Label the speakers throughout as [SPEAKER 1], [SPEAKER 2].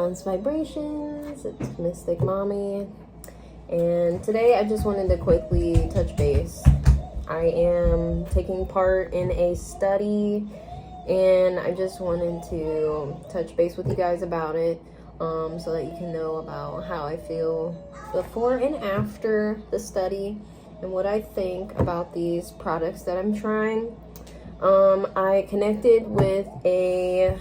[SPEAKER 1] Balanced Vibrations. It's Mystic Mommy, and today I just wanted to quickly touch base. I am taking part in a study, and I just wanted to touch base with you guys about it, so that you can know about how I feel before and after the study and what I think about these products that I'm trying. I connected with a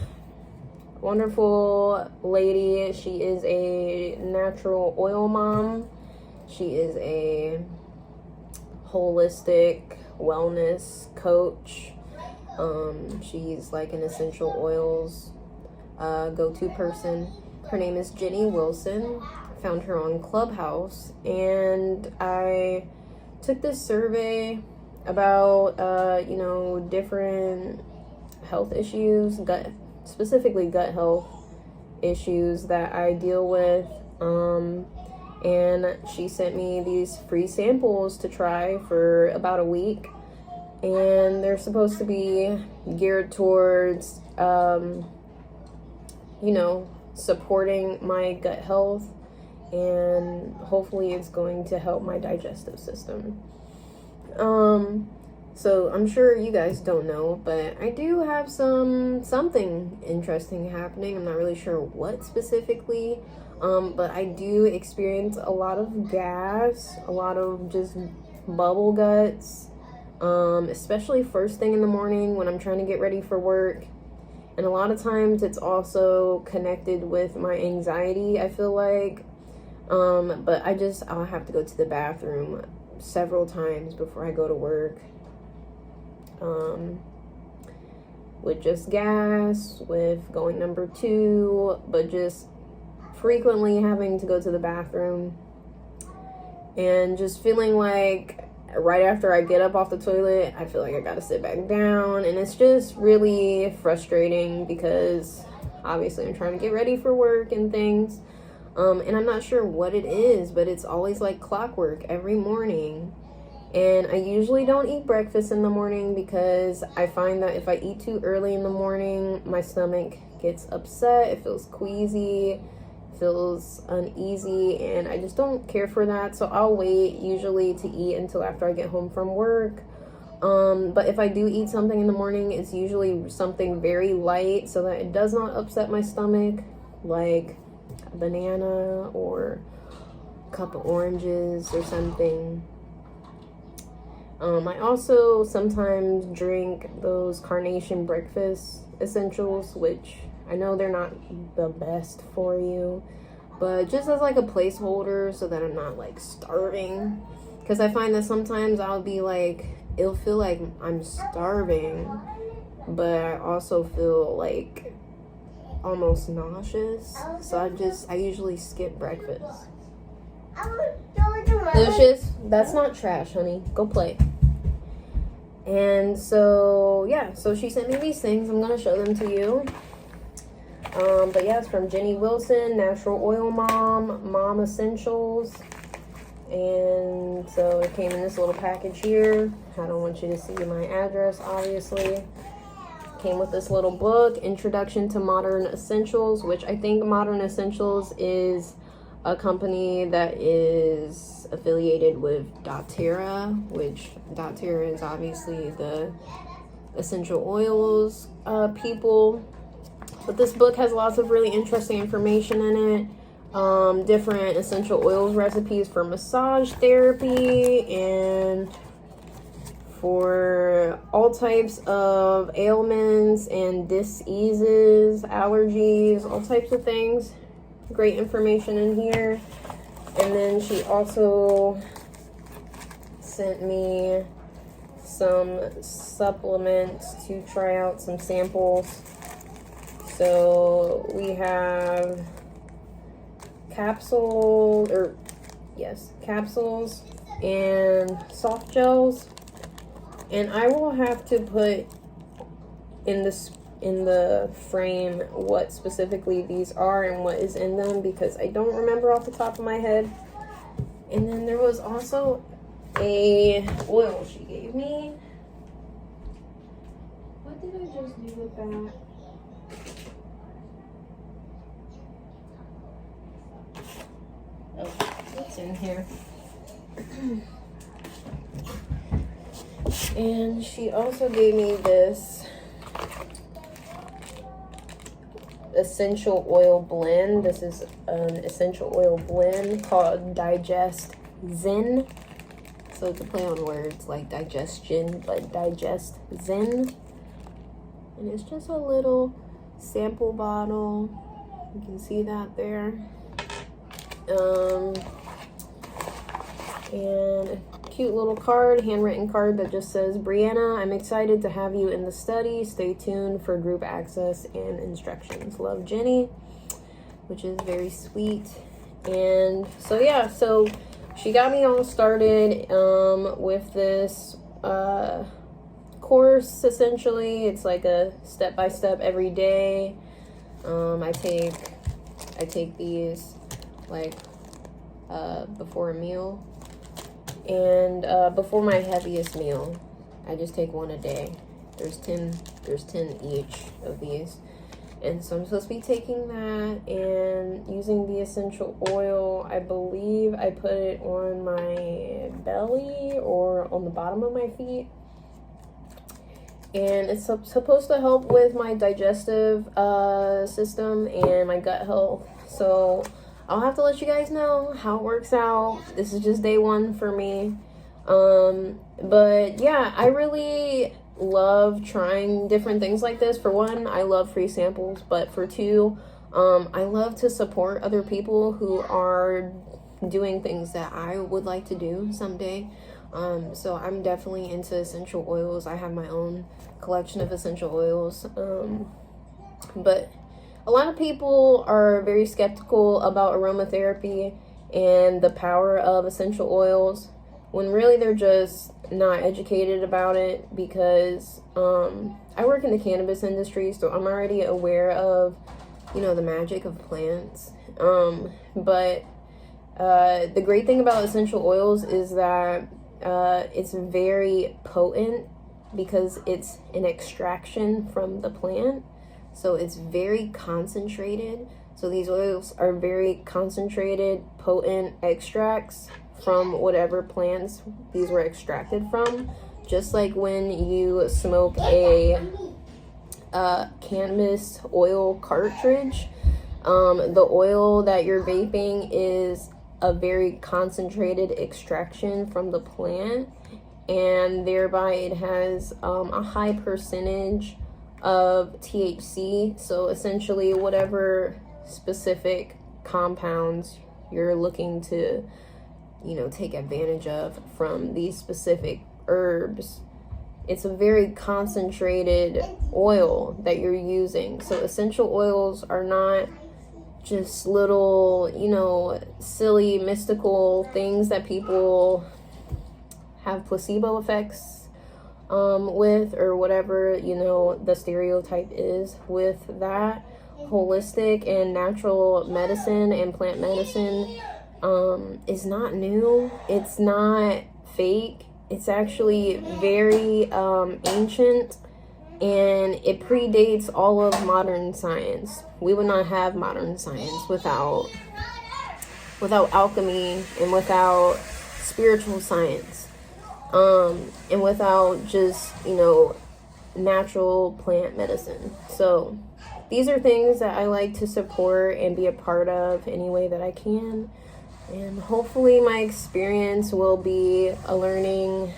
[SPEAKER 1] wonderful lady. She is a natural oil mom. She is a holistic wellness coach. She's like an essential oils go-to person. Her name is Jenny Wilson. I found her on Clubhouse, and I took this survey about different health issues, specifically gut health issues that I deal with, and she sent me these free samples to try for about a week, and they're supposed to be geared towards supporting my gut health, and hopefully it's going to help my digestive system. So I'm sure you guys don't know, but I do have something interesting happening. I'm not really sure what specifically, but I do experience a lot of gas, a lot of just bubble guts, especially first thing in the morning when I'm trying to get ready for work. And a lot of times it's also connected with my anxiety, I feel like. But I'll have to go to the bathroom several times before I go to work. With just gas, with going number 2, but just frequently having to go to the bathroom. And just feeling like right after I get up off the toilet, I feel like I gotta sit back down. And it's just really frustrating because obviously I'm trying to get ready for work and things. And I'm not sure what it is, but it's always like clockwork every morning. And I usually don't eat breakfast in the morning because I find that if I eat too early in the morning, my stomach gets upset. It feels queasy, feels uneasy, and I just don't care for that. So I'll wait usually to eat until after I get home from work. But if I do eat something in the morning, it's usually something very light so that it does not upset my stomach, like a banana or a cup of oranges or something. I also sometimes drink those carnation breakfast essentials, which I know they're not the best for you, but just as like a placeholder so that I'm not like starving. Because I find that sometimes I'll be like, it'll feel like I'm starving, but I also feel like almost nauseous. So I usually skip breakfast. Lucius, that's not trash, honey. Go play. And so, yeah, so she sent me these things. I'm going to show them to you. But yeah, it's from Jenny Wilson, Natural Oil Mom Essentials. And so it came in this little package here. I don't want you to see my address, obviously. Came with this little book, Introduction to Modern Essentials, which I think Modern Essentials is a company that is affiliated with doTERRA, which doTERRA is obviously the essential oils people. But this book has lots of really interesting information in it. Different essential oils recipes for massage therapy and for all types of ailments and diseases, allergies, all types of things. Great information in here. And then she also sent me some supplements to try out, some samples. So we have capsules and soft gels. And I will have to put in the frame what specifically these are and what is in them, because I don't remember off the top of my head. And then there was also a oil she gave me. What did I just do with that? in here. And she also gave me this essential oil blend. This is an essential oil blend called Digest Zen. So it's a play on words like digestion, but Digest Zen. And it's just a little sample bottle. You can see that there. And a cute little card, handwritten card that just says, Brianna, I'm excited to have you in the study. Stay tuned for group access and instructions. Love, Jenny, which is very sweet. And so yeah, so she got me all started with this course. Essentially, it's like a step-by-step every day. I take these like before a meal, and before my heaviest meal I just take one a day. There's 10 each of these, and so I'm supposed to be taking that and using the essential oil. I believe I put it on my belly or on the bottom of my feet, and it's supposed to help with my digestive system and my gut health. So I'll have to let you guys know how it works out. This is just day one for me. But yeah, I really love trying different things like this. For one, I love free samples, but for two, I love to support other people who are doing things that I would like to do someday. So I'm definitely into essential oils. I have my own collection of essential oils. But a lot of people are very skeptical about aromatherapy and the power of essential oils, when really they're just not educated about it, because I work in the cannabis industry, so I'm already aware of, you know, the magic of plants. But the great thing about essential oils is that it's very potent because it's an extraction from the plant. So it's very concentrated. So these oils are very concentrated, potent extracts from whatever plants these were extracted from. Just like when you smoke a cannabis oil cartridge, the oil that you're vaping is a very concentrated extraction from the plant, and thereby it has a high percentage of THC. So essentially whatever specific compounds you're looking to, you know, take advantage of from these specific herbs, it's a very concentrated oil that you're using. So essential oils are not just little, you know, silly mystical things that people have placebo effects with, or whatever, you know, the stereotype is with that. Holistic and natural medicine and plant medicine is not new. It's not fake. It's actually very ancient, and it predates all of modern science. We would not have modern science without alchemy, and without spiritual science, and without just, you know, natural plant medicine. So these are things that I like to support and be a part of any way that I can. And hopefully my experience will be a learning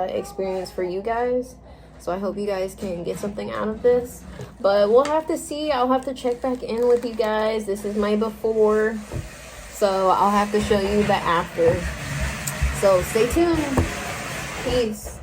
[SPEAKER 1] experience for you guys. So I hope you guys can get something out of this. But we'll have to see. I'll have to check back in with you guys. This is my before, so I'll have to show you the after. So stay tuned. Peace.